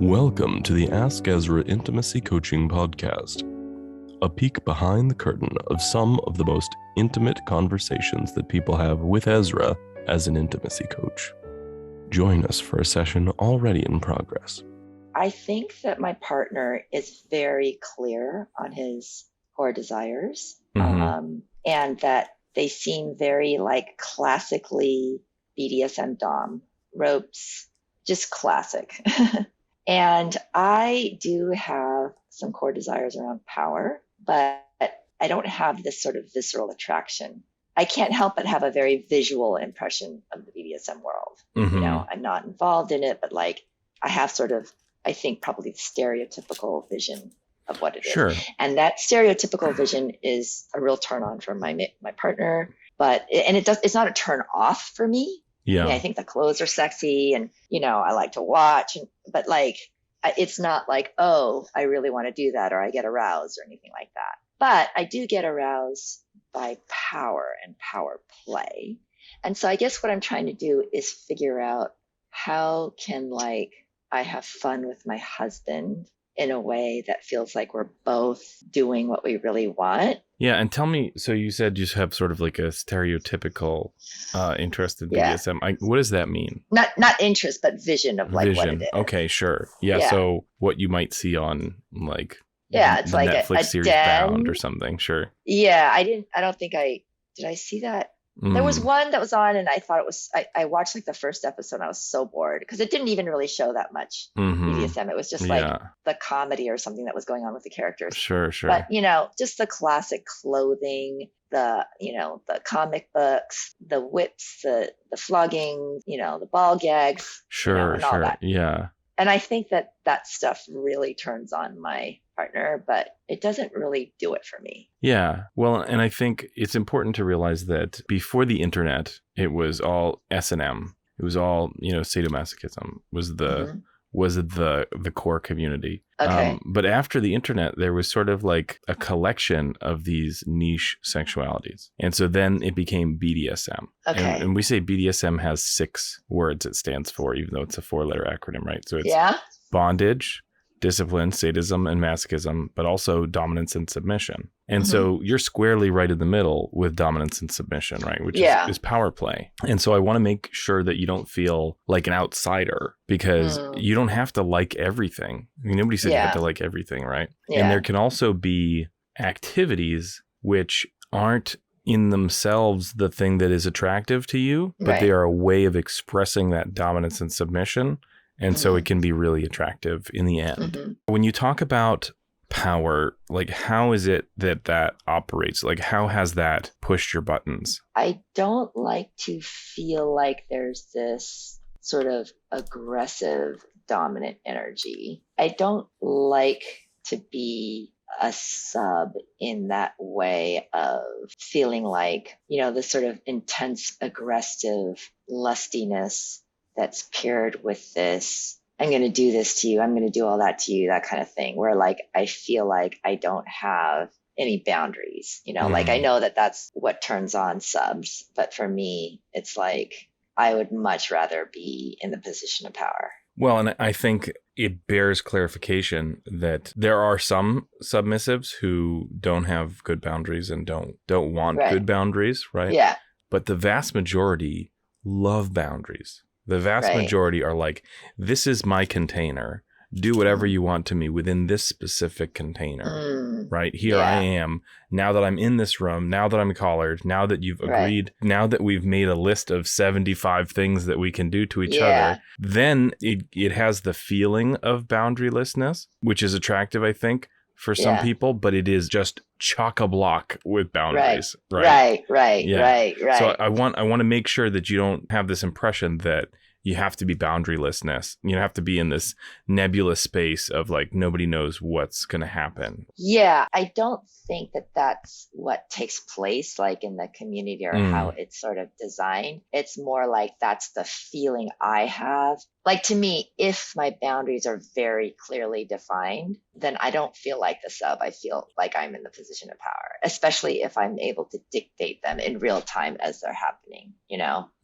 Welcome to the Ask Ezra Intimacy Coaching Podcast, a peek behind the curtain of some of the most intimate conversations that people have with Ezra as an intimacy coach. Join us for a session already in progress. I think that my partner is very clear on his core desires, and that they seem very classically BDSM dom, ropes, just classic. And I do have some core desires around power, but I don't have this sort of visceral attraction. I can't help but have a very visual impression of the BDSM world. Mm-hmm. You know, I'm not involved in it, but I have sort of, I think, probably the stereotypical vision of what it is. Sure. And that stereotypical vision is a real turn on for my partner, it's not a turn off for me. Yeah. I think the clothes are sexy and, I like to watch, but it's not like, oh, I really want to do that, or I get aroused or anything like that. But I do get aroused by power and power play. And so I guess what I'm trying to do is figure out how can I have fun with my husband in a way that feels like we're both doing what we really want. Yeah, and tell me, so you said you have sort of like a stereotypical interest in BDSM. What does that mean? Not interest, but vision of what it is. Okay, sure. Yeah, so what you might see on it's the like Netflix a series den. Bound or something, sure. Yeah, did I see that? There was one that was on and I thought it was, I watched the first episode and I was so bored because it didn't even really show that much BDSM. It was just the comedy or something that was going on with the characters. Sure. But, just the classic clothing, the comic books, the whips, the flogging, the ball gags. Sure. All that. Yeah. And I think that stuff really turns on my partner, but it doesn't really do it for me. Yeah. Well, and I think it's important to realize that before the internet, it was all S&M. It was all, sadomasochism was the core community. Okay. But after the internet, there was sort of like a collection of these niche sexualities. And so then it became BDSM. Okay. And we say BDSM has 6 words it stands for, even though it's a 4-letter acronym, right? So it's bondage, discipline, sadism, and masochism, but also dominance and submission. And so you're squarely right in the middle with dominance and submission, right? Which is power play. And so I want to make sure that you don't feel like an outsider because you don't have to like everything. I mean, nobody said you have to like everything, right? Yeah. And there can also be activities which aren't in themselves the thing that is attractive to you, but they are a way of expressing that dominance and submission. And so it can be really attractive in the end. When you talk about power, how is it that operates? How has that pushed your buttons? I don't like to feel like there's this sort of aggressive, dominant energy. I don't like to be a sub in that way of feeling like, the sort of intense, aggressive lustiness that's paired with this, I'm going to do this to you, I'm going to do all that to you, that kind of thing, where I feel like I don't have any boundaries, I know that that's what turns on subs, but for me, it's I would much rather be in the position of power. Well, and I think it bears clarification that there are some submissives who don't have good boundaries and don't want good boundaries, right? Yeah. But the vast majority love boundaries. The vast majority are this is my container. Do whatever you want to me within this specific container, right? Here I am. Now that I'm in this room, now that I'm collared, now that you've agreed, now that we've made a list of 75 things that we can do to each other, then it has the feeling of boundarylessness, which is attractive, I think, for some people, but it is just chock-a-block with boundaries. Right. So I want to make sure that you don't have this impression that you have to be boundarylessness. You have to be in this nebulous space of nobody knows what's going to happen. Yeah, I don't think that that's what takes place in the community or how it's sort of designed. It's more that's the feeling I have. To me, if my boundaries are very clearly defined, then I don't feel like the sub. I feel like I'm in the position of power, especially if I'm able to dictate them in real time as they're happening,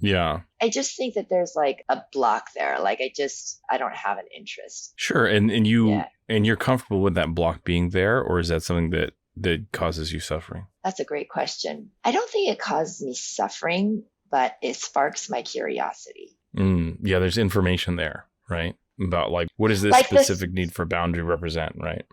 Yeah. I just think that there's like a block there. Like I don't have an interest. Sure. And you're comfortable with that block being there, or is that something that causes you suffering? That's a great question. I don't think it causes me suffering, but it sparks my curiosity. Yeah, there's information there, right? About like, what does this Like specific need for boundary represent, right?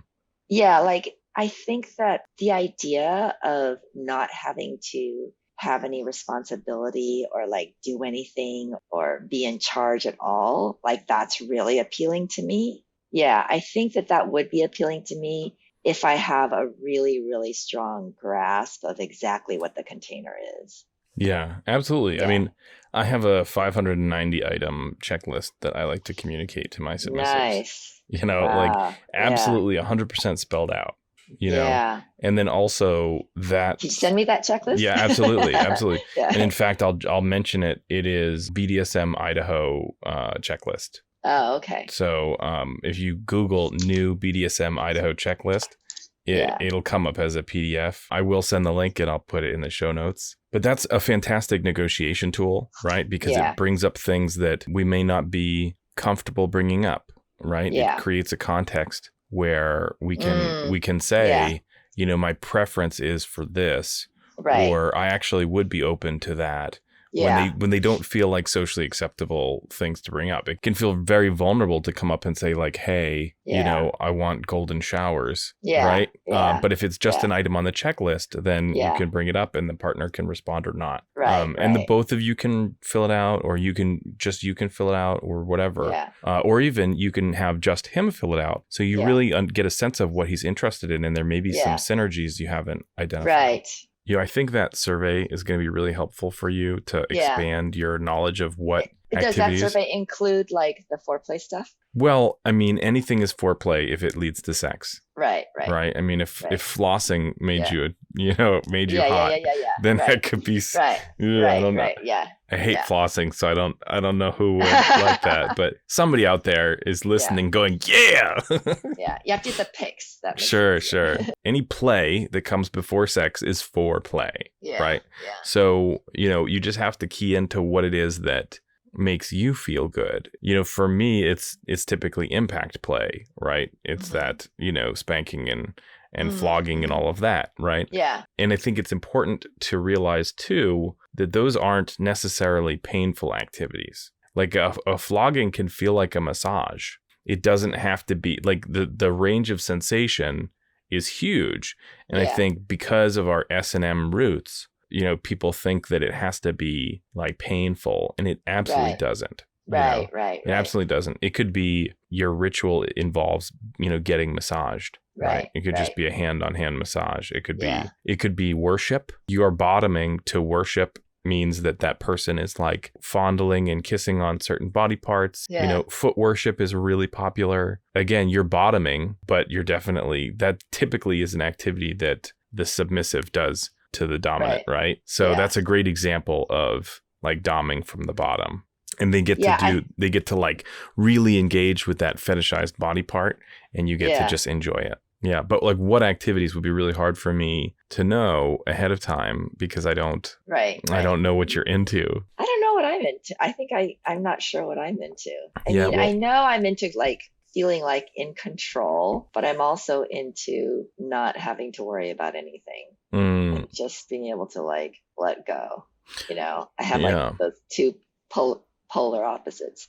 Yeah, like I think that the idea of not having to have any responsibility or like do anything or be in charge at all, like that's really appealing to me. Yeah, I think that that would be appealing to me if I have a really, really strong grasp of exactly what the container is. Yeah, absolutely. I Yeah. mean, I have a 590 item checklist that I like to communicate to my submissives. Nice. You know, Wow. like absolutely 100% spelled out, you know, Yeah. and then also that. Can you send me that checklist? Yeah, absolutely. Absolutely. Yeah. And in fact, I'll mention it. It is BDSM Idaho checklist. Oh, okay. So if you Google new BDSM Idaho checklist, it'll come up as a PDF. I will send the link and I'll put it in the show notes. But that's a fantastic negotiation tool, right? Because it brings up things that we may not be comfortable bringing up, right? Yeah. It creates a context where we can say, you know, my preference is for this, right. or I actually would be open to that. Yeah. When they don't feel like socially acceptable things to bring up, it can feel very vulnerable to come up and say like, hey, you know, I want golden showers, right? Yeah. But if it's just an item on the checklist, then you can bring it up and the partner can respond or not. Right. And the both of you can fill it out, or you can fill it out or whatever. Yeah. Or even you can have just him fill it out. So you really get a sense of what he's interested in, and there may be some synergies you haven't identified. Right. You know, I think that survey is going to be really helpful for you to expand your knowledge of what activities. Does that survey include like the foreplay stuff? Well, I mean, anything is foreplay if it leads to sex. Right. I mean, if flossing made you, made you hot, then that could be right. I don't know. Right. Yeah. I hate flossing, so I don't know who would like that, but somebody out there is listening, going, yeah. Yeah, you have to do the pics. Sure. Any play that comes before sex is foreplay, right? Yeah. So you just have to key into what it is that makes you feel good. For me, it's typically impact play, right? It's that spanking and flogging and all of that, right? Yeah. And I think it's important to realize too that those aren't necessarily painful activities. Like a flogging can feel like a massage. It doesn't have to be like the range of sensation is huge. And I think because of our S&M roots, people think that it has to be like painful, and it absolutely doesn't. Right. It absolutely doesn't. It could be your ritual involves, getting massaged. Right. It could just be a hand-on-hand massage. It could be worship. You are bottoming to worship means that person is like fondling and kissing on certain body parts. Yeah. Foot worship is really popular. Again, you're bottoming, but that typically is an activity that the submissive does to the dominant, right? So that's a great example of like doming from the bottom. And they get to like really engage with that fetishized body part, and you get to just enjoy it. Yeah. But like what activities would be really hard for me to know ahead of time, because I don't know what you're into. I don't know what I'm into. I think I'm not sure what I'm into. I know I'm into like feeling like in control, but I'm also into not having to worry about anything and just being able to like let go. I have like those two polar opposites.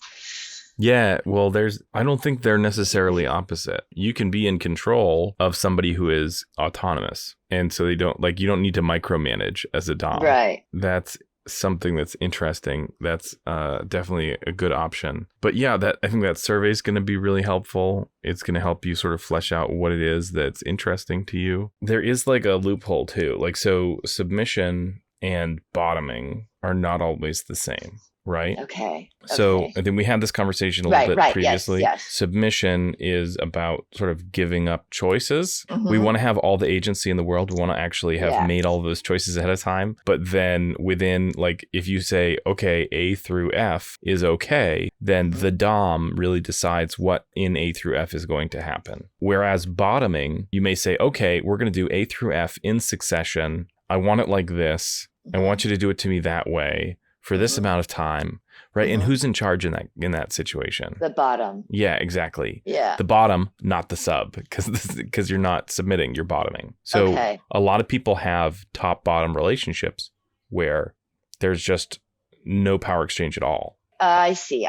Yeah, well, I don't think they're necessarily opposite. You can be in control of somebody who is autonomous, and so you don't need to micromanage as a dom. Right. That's something that's interesting. That's definitely a good option. But yeah, I think that survey is going to be really helpful. It's going to help you sort of flesh out what it is that's interesting to you. There is like a loophole too. Like, so submission and bottoming are not always the same. Right. Okay. So I think we had this conversation a little bit previously. Yes. Submission is about sort of giving up choices. Mm-hmm. We want to have all the agency in the world. We want to actually have made all of those choices ahead of time. But then within, like, if you say, okay, A through F is okay, then the dom really decides what in A through F is going to happen. Whereas bottoming, you may say, okay, we're going to do A through F in succession. I want it like this. I want you to do it to me that way for this amount of time, right? And who's in charge in that situation? The bottom. Yeah, exactly. Yeah. The bottom, not the sub, because you're not submitting, you're bottoming. So a lot of people have top-bottom relationships where there's just no power exchange at all. I see.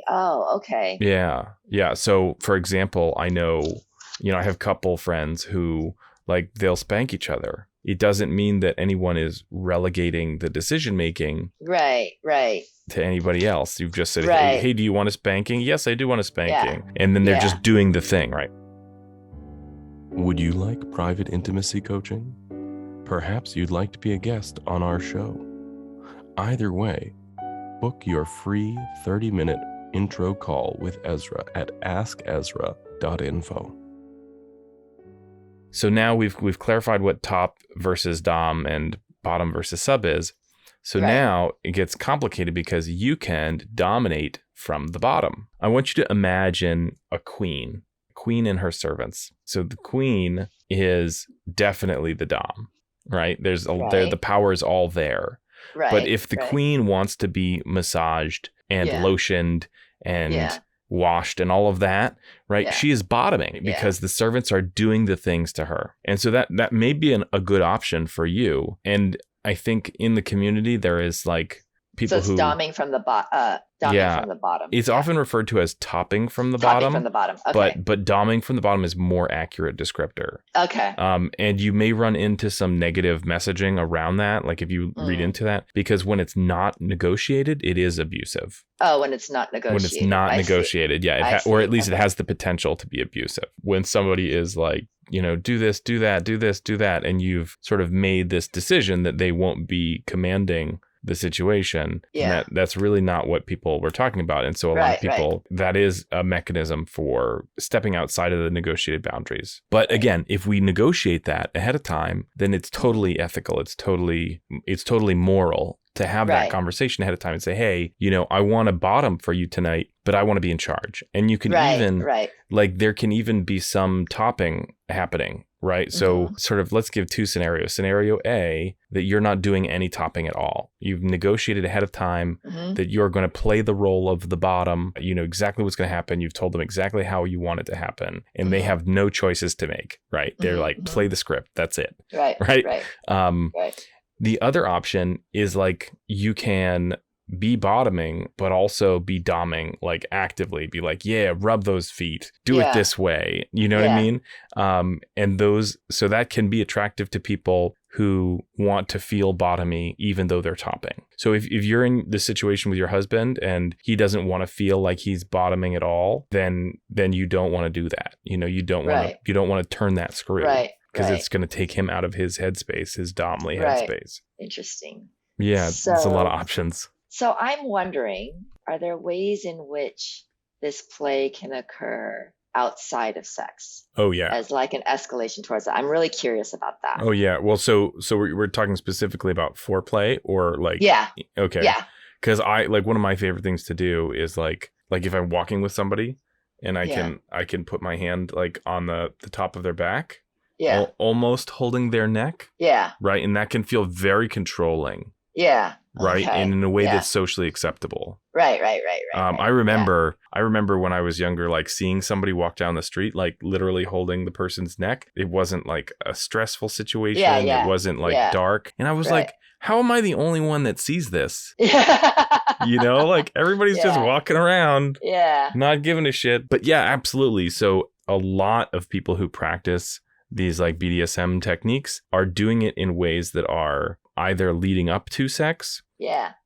Oh, okay. Yeah. So, for example, I know, I have a couple friends who, like, they'll spank each other. It doesn't mean that anyone is relegating the decision making right to anybody else. You've just said, hey, do you want a spanking? Yes, I do want a spanking. Yeah. And then they're just doing the thing, right? Would you like private intimacy coaching? Perhaps you'd like to be a guest on our show. Either way, book your free 30-minute intro call with Ezra at AskEzra.info. So now we've clarified what top versus dom and bottom versus sub is. So now it gets complicated because you can dominate from the bottom. I want you to imagine a queen and her servants. So the queen is definitely the dom, right? The power is all there. Right. But if the queen wants to be massaged and lotioned and washed and all of that, right? Yeah. She is bottoming because the servants are doing the things to her. And so that may be a good option for you. And I think in the community, there is like people who doming from the from the bottom. It's often referred to as topping from the bottom. From the bottom. Okay. But doming from the bottom is more accurate descriptor. Okay. And you may run into some negative messaging around that, like if you read into that, because when it's not negotiated, it is abusive. Oh, when it's not negotiated. When it's not negotiated, or at least it has the potential to be abusive. When somebody is like, do this, do that, do this, do that, and you've sort of made this decision that they won't be commanding the situation. Yeah. That's really not what people were talking about. And so a lot of people, that is a mechanism for stepping outside of the negotiated boundaries. But again, if we negotiate that ahead of time, then it's totally ethical. It's totally moral to have that conversation ahead of time and say, hey, I want a bottom for you tonight, but I want to be in charge. And you can there can even be some topping happening. Right. So sort of let's give two scenarios. Scenario A, that you're not doing any topping at all. You've negotiated ahead of time that you're going to play the role of the bottom. You know exactly what's going to happen. You've told them exactly how you want it to happen. And they have no choices to make. Right. They're like, play the script. That's it. Right. The other option is like you can be bottoming, but also be doming, like actively be like, rub those feet, do it this way. You know what I mean? So that can be attractive to people who want to feel bottomy, even though they're topping. So if you're in this situation with your husband and he doesn't want to feel like he's bottoming at all, then you don't want to do that. You don't want to turn that screw. Because it's going to take him out of his headspace, his domly headspace. Interesting. Yeah, it's a lot of options. So I'm wondering, are there ways in which this play can occur outside of sex? Oh, yeah. As like an escalation towards that. I'm really curious about that. Oh, yeah. Well, so we're talking specifically about foreplay or like... Yeah. Okay. Yeah. Because one of my favorite things to do is like if I'm walking with somebody and I can put my hand like on the top of their back. Yeah. Almost holding their neck. Yeah. Right. And that can feel very controlling. Yeah. Right. Okay. And in a way that's socially acceptable. Right. I remember when I was younger, like seeing somebody walk down the street, like literally holding the person's neck. It wasn't like a stressful situation. It wasn't like dark. And I was like, how am I the only one that sees this? Like everybody's just walking around. Yeah. Not giving a shit. But yeah, absolutely. So a lot of people who practice these like BDSM techniques are doing it in ways that are either leading up to sex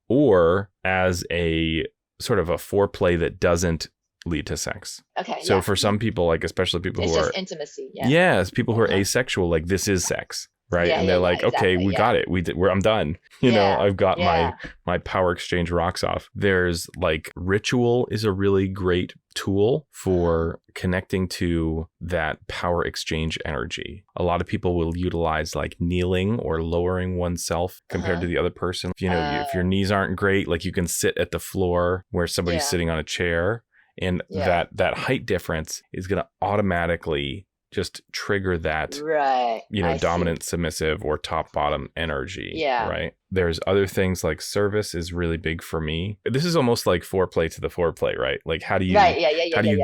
or as a sort of a foreplay that doesn't lead to sex. Okay. So for some people, like especially people who are intimacy. Yes, people who are asexual, like this is sex. Right. And they're like, okay, we got it. I'm done. I've got my power exchange rocks off. There's like ritual is a really great tool for connecting to that power exchange energy. A lot of people will utilize like kneeling or lowering oneself compared to the other person. If your knees aren't great, like you can sit at the floor where somebody's sitting on a chair, and that height difference is going to automatically just trigger that, right. dominant, submissive, or top bottom energy. Yeah. Right. There's other things like service is really big for me. This is almost like foreplay to the foreplay, right? Like how do you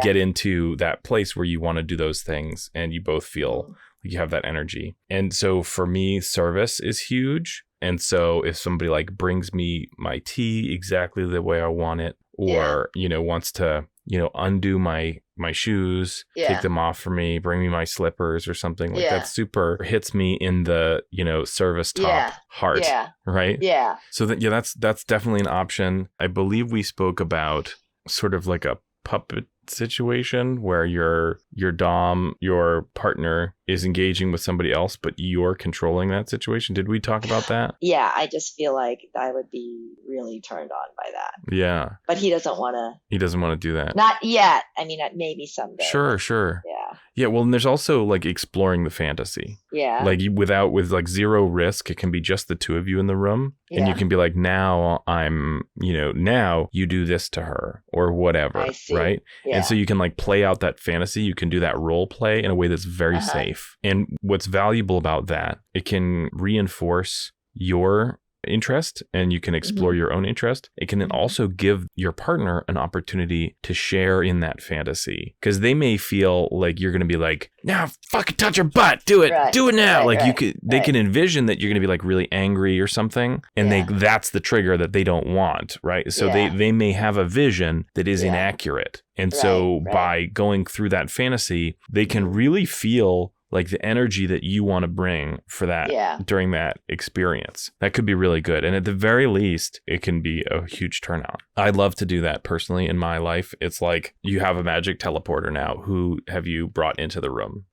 get into that place where you want to do those things and you both feel like you have that energy? And so for me, service is huge. And so if somebody like brings me my tea exactly the way I want it, or, wants to, undo my shoes, take them off for me, bring me my slippers or something like that super hits me in the, service top heart. Yeah. Right. Yeah. So that's definitely an option. I believe we spoke about sort of like a puppet situation where your dom, your partner is engaging with somebody else, but you're controlling that situation. Did we talk about that? Yeah, I just feel like I would be really turned on by that. Yeah. But he doesn't want to do that. Not yet. I mean, maybe someday. Sure. Yeah. Yeah, well, and there's also like exploring the fantasy. Yeah. Like with like zero risk, it can be just the two of you in the room. Yeah. And you can be like, now now you do this to her or whatever. I see. Right. Yeah. And so you can like play out that fantasy. You can do that role play in a way that's very safe. And what's valuable about that, it can reinforce your interest and you can explore your own interest. It can then also give your partner an opportunity to share in that fantasy, because they may feel like you're going to be like, now fucking touch her butt, do it, do it now. They can envision that you're going to be like really angry or something, and that's the trigger that they don't want, right? So they may have a vision that is inaccurate. And so by going through that fantasy, they can really feel like the energy that you want to bring for that during that experience. That could be really good. And at the very least, it can be a huge turnout. I love to do that personally in my life. It's like you have a magic teleporter now. Who have you brought into the room?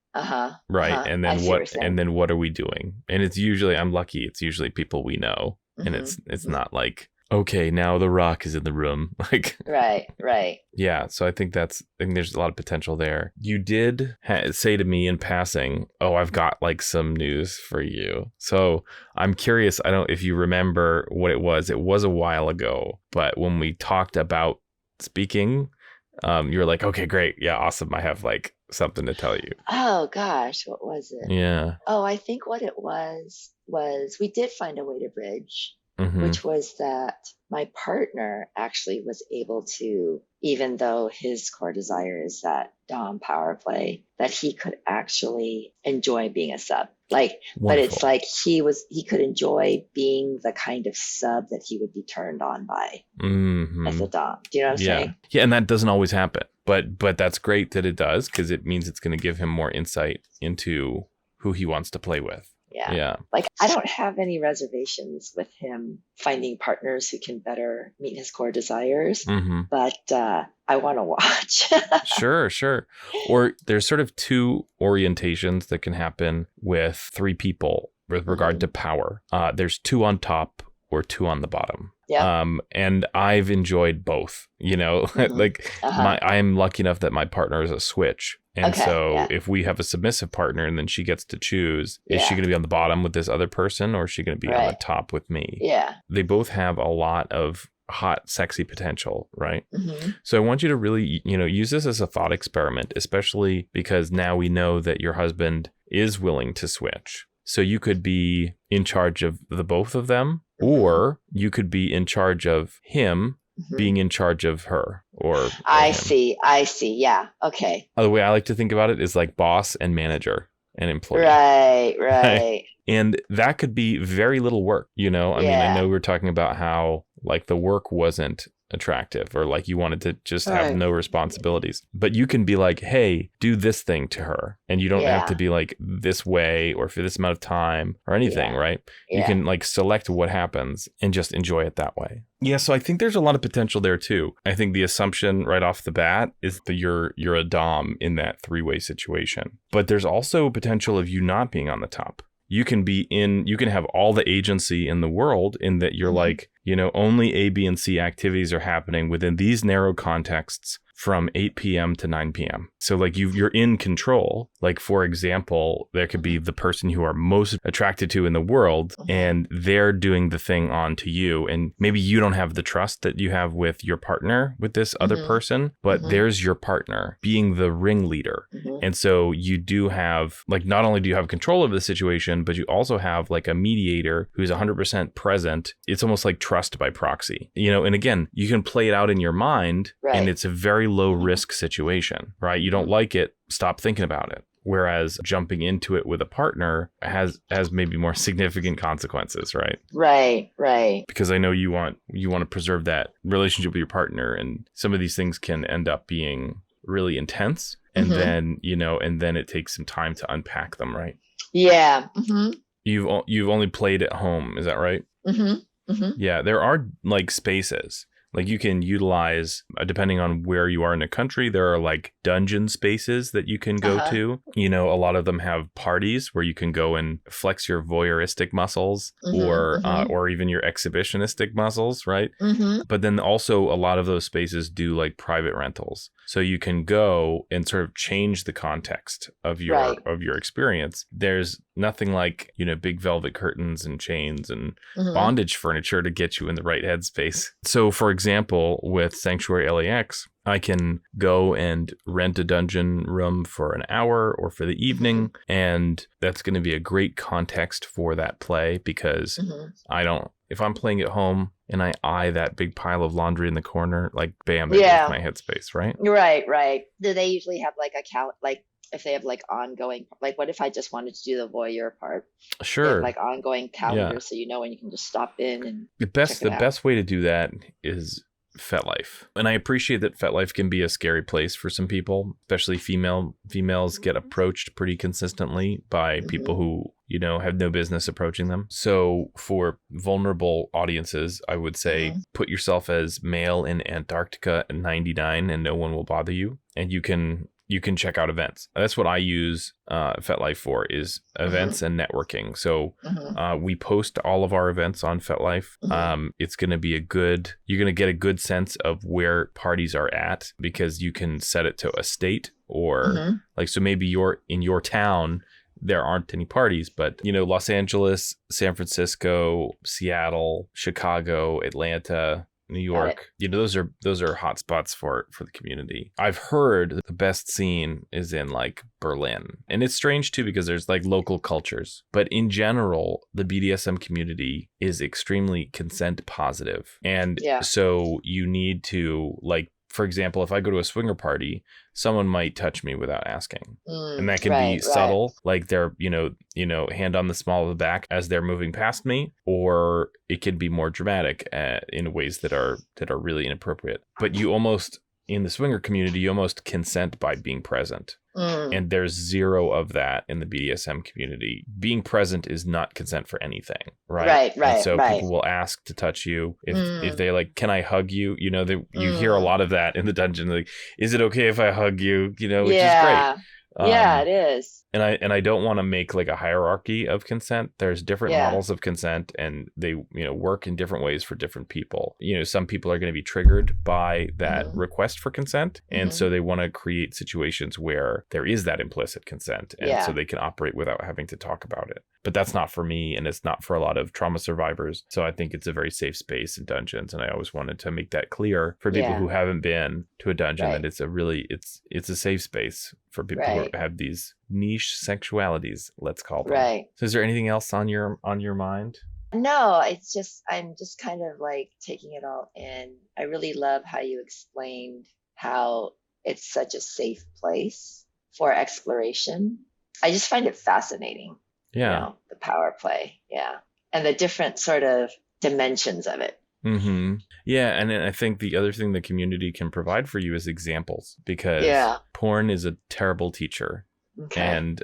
Right. And then what are we doing? And it's usually, I'm lucky, it's usually people we know. And it's not like, okay, now the Rock is in the room. Like, right. Yeah. So I think there's a lot of potential there. You did say to me in passing, oh, I've got like some news for you. So I'm curious. I don't know if you remember what it was. It was a while ago, but when we talked about speaking, you were like, okay, great. Yeah. Awesome. I have like something to tell you. Oh gosh. What was it? Yeah. Oh, I think what it was we did find a way to bridge. Which was that my partner actually was able to, even though his core desire is that dom power play, that he could actually enjoy being a sub. Like, wonderful. But it's like he could enjoy being the kind of sub that he would be turned on by as a dom. Do you know what I'm saying? Yeah, and that doesn't always happen, but that's great that it does, because it means it's going to give him more insight into who he wants to play with. Yeah. Like, I don't have any reservations with him finding partners who can better meet his core desires, but I want to watch. Sure. Or there's sort of two orientations that can happen with three people with regard to power. There's two on top or two on the bottom. Yeah. And I've enjoyed both, like I'm lucky enough that my partner is a switch. And if we have a submissive partner and then she gets to choose, is she going to be on the bottom with this other person, or is she going to be on the top with me? Yeah. They both have a lot of hot, sexy potential, right? So I want you to really, use this as a thought experiment, especially because now we know that your husband is willing to switch. So you could be in charge of the both of them, or you could be in charge of him being in charge of her or I see. Yeah. Okay. The way I like to think about it is like boss and manager and employee. Right. And that could be very little work, I mean, I know we were talking about how like the work wasn't attractive, or like you wanted to just have no responsibilities, but you can be like, hey, do this thing to her, and you don't have to be like this way or for this amount of time or anything, right? You can like select what happens and just enjoy it that way. Yeah, so I think there's a lot of potential there too. I think the assumption right off the bat is that you're a dom in that three-way situation, but there's also potential of you not being on the top. You can have all the agency in the world in that you're like, only A, B, and C activities are happening within these narrow contexts from 8 p.m. to 9 p.m. So like you're in control. Like, for example, there could be the person you are most attracted to in the world, and they're doing the thing on to you. And maybe you don't have the trust that you have with your partner with this other person, but there's your partner being the ringleader. And so you do have, like, not only do you have control of the situation, but you also have like a mediator who's 100% present. It's almost like trust by proxy, you know, and again, you can play it out in your mind, and it's a very low risk situation, right? You don't like it, stop thinking about it. Whereas jumping into it with a partner has maybe more significant consequences, right? Right. Because I know you want to preserve that relationship with your partner, and some of these things can end up being really intense, and then, you know, and then it takes some time to unpack them, right? Yeah. You've only played at home, is that right? Yeah, there are like spaces. Like you can utilize, depending on where you are in the country, there are like dungeon spaces that you can go to. You know, a lot of them have parties where you can go and flex your voyeuristic muscles or even your exhibitionistic muscles, right? But then also a lot of those spaces do like private rentals. So you can go and sort of change the context of your experience. There's nothing like, you know, big velvet curtains and chains and bondage furniture to get you in the right headspace. So for example, with Sanctuary LAX, I can go and rent a dungeon room for an hour or for the evening. And that's going to be a great context for that play, because if I'm playing at home and I eye that big pile of laundry in the corner, like, bam, it hits my headspace, right? Right. Do they usually have like if they have like ongoing, like what if I just wanted to do the voyeur part? Sure. They have like ongoing calendar, so you know when you can just stop in and the best way to do that is FetLife. And I appreciate that FetLife can be a scary place for some people, especially females get approached pretty consistently by people who, you know, have no business approaching them. So for vulnerable audiences, I would say put yourself as male in Antarctica at 99 and no one will bother you. And you can check out events. That's what I use FetLife for, is events and networking. So we post all of our events on FetLife. It's going to be you're going to get a good sense of where parties are at, because you can set it to a state or like, so maybe you're in your town, there aren't any parties, but, you know, Los Angeles, San Francisco, Seattle, Chicago, Atlanta, New York, you know, those are hot spots for the community. I've heard the best scene is in like Berlin. And it's strange too, because there's like local cultures, but in general, the BDSM community is extremely consent positive. And so you need to, like, for example, if I go to a swinger party, someone might touch me without asking. And that can be subtle, like they're, you know, hand on the small of the back as they're moving past me, or it can be more dramatic in ways that are really inappropriate. But you almost, in the swinger community, you almost consent by being present. And there's zero of that in the BDSM community. Being present is not consent for anything, right? And so people will ask to touch you. If they like, can I hug you? You know, you hear a lot of that in the dungeon. Like, is it okay if I hug you? You know, which is great. It is. And I don't want to make like a hierarchy of consent. There's different models of consent, and they, you know, work in different ways for different people. You know, some people are going to be triggered by that request for consent. And so they want to create situations where there is that implicit consent. And so they can operate without having to talk about it. But that's not for me, and it's not for a lot of trauma survivors. So I think it's a very safe space in dungeons. And I always wanted to make that clear for people who haven't been to a dungeon, that it's a safe space for people who have these niche sexualities, let's call them. So is there anything else on your mind? No, it's just, I'm just kind of like taking it all in. I really love how you explained how it's such a safe place for exploration. I just find it fascinating. You know, the power play. And the different sort of dimensions of it. Yeah. And I think the other thing the community can provide for you is examples, because porn is a terrible teacher. And,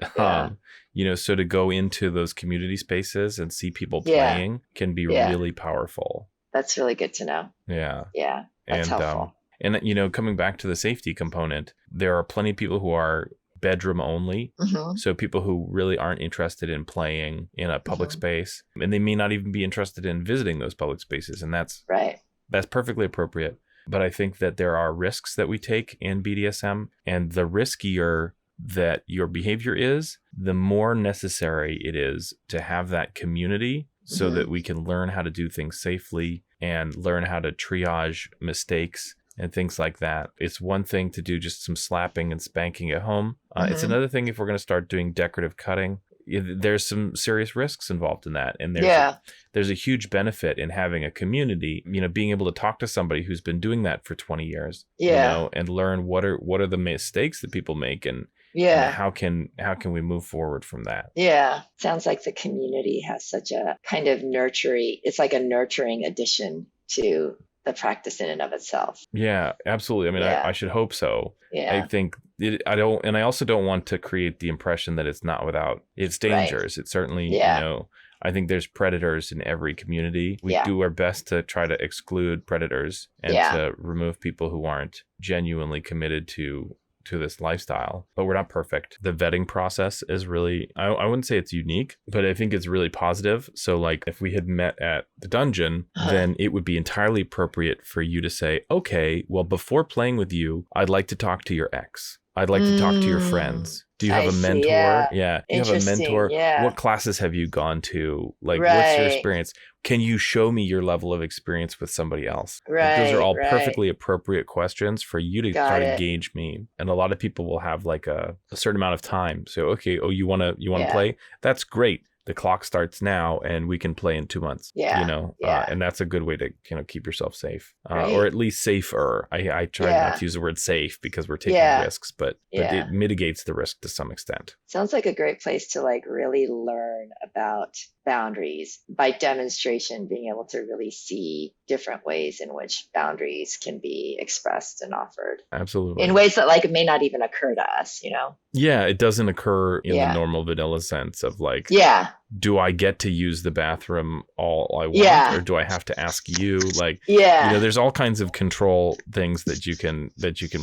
you know, so to go into those community spaces and see people playing can be really powerful. That's really good to know. Yeah. That's helpful. And, you know, coming back to the safety component, there are plenty of people who are bedroom only. So people who really aren't interested in playing in a public space, and they may not even be interested in visiting those public spaces. And that's perfectly appropriate. But I think that there are risks that we take in BDSM, and the riskier that your behavior is, the more necessary it is to have that community so that we can learn how to do things safely and learn how to triage mistakes and things like that. It's one thing to do just some slapping and spanking at home. It's another thing if we're going to start doing decorative cutting. There's some serious risks involved in that. And there's a huge benefit in having a community, being able to talk to somebody who's been doing that for 20 years, and learn what are the mistakes that people make and how can we move forward from that? Yeah. Sounds like the community has such a kind of it's like a nurturing addition to the practice in and of itself. Yeah, absolutely. I mean, I should hope so. Yeah. I think I also don't want to create the impression that it's not without its dangers. It certainly, I think there's predators in every community. We do our best to try to exclude predators and to remove people who aren't genuinely committed to this lifestyle, but we're not perfect. The vetting process is really, I wouldn't say it's unique, but I think it's really positive. So like if we had met at the dungeon, then it would be entirely appropriate for you to say, okay, well, before playing with you, I'd like to talk to your ex. I'd like to talk to your friends. Do you have a mentor? Yeah. Do you have a mentor? Yeah. What classes have you gone to? Like, what's your experience? Can you show me your level of experience with somebody else? Like, those are all perfectly appropriate questions for you to try to gauge me. And a lot of people will have like a certain amount of time. So, okay, you want to play? That's great. The clock starts now and we can play in 2 months, and that's a good way to, keep yourself safe, or at least safer. I try not to use the word safe because we're taking risks, but it mitigates the risk to some extent. Sounds like a great place to like really learn about boundaries by demonstration, being able to really see different ways in which boundaries can be expressed and offered. Absolutely. In ways that like may not even occur to us, Yeah, it doesn't occur in the normal vanilla sense of like, do I get to use the bathroom all I want, or do I have to ask you? Like, there's all kinds of control things that you can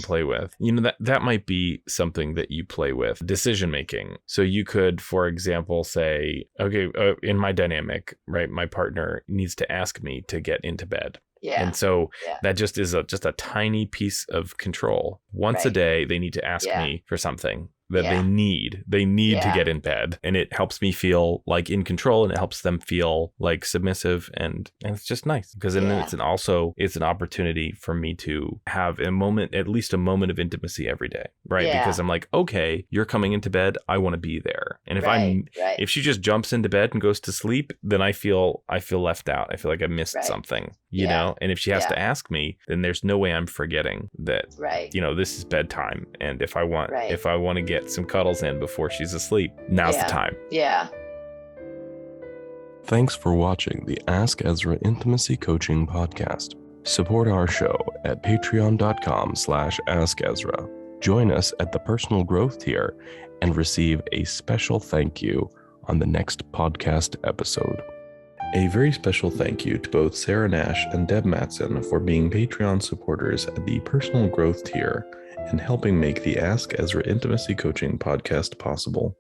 play with. That might be something that you play with. Decision making. So you could, for example, say, okay, in my dynamic, right, my partner needs to ask me to get into bed. Yeah. And so that just is a tiny piece of control. Once a day, they need to ask me for something that they need to get in bed, and it helps me feel like in control, and it helps them feel like submissive, and it's just nice because then it's an opportunity for me to have at least a moment of intimacy every day, right? Because I'm like, okay, you're coming into bed, I want to be there, and if she just jumps into bed and goes to sleep, then I feel left out. I feel like I missed something, and if she has to ask me, then there's no way I'm forgetting that this is bedtime, and if I want to get some cuddles in before she's asleep, now's the time. Thanks for watching the Ask Ezra Intimacy Coaching Podcast. Support our show at patreon.com/AskEzra. Join us at the personal growth tier and receive a special thank you on the next podcast episode. A very special thank you to both Sarah Nash and Deb Matson for being Patreon supporters at the personal growth tier and helping make the Ask Ezra Intimacy Coaching Podcast possible.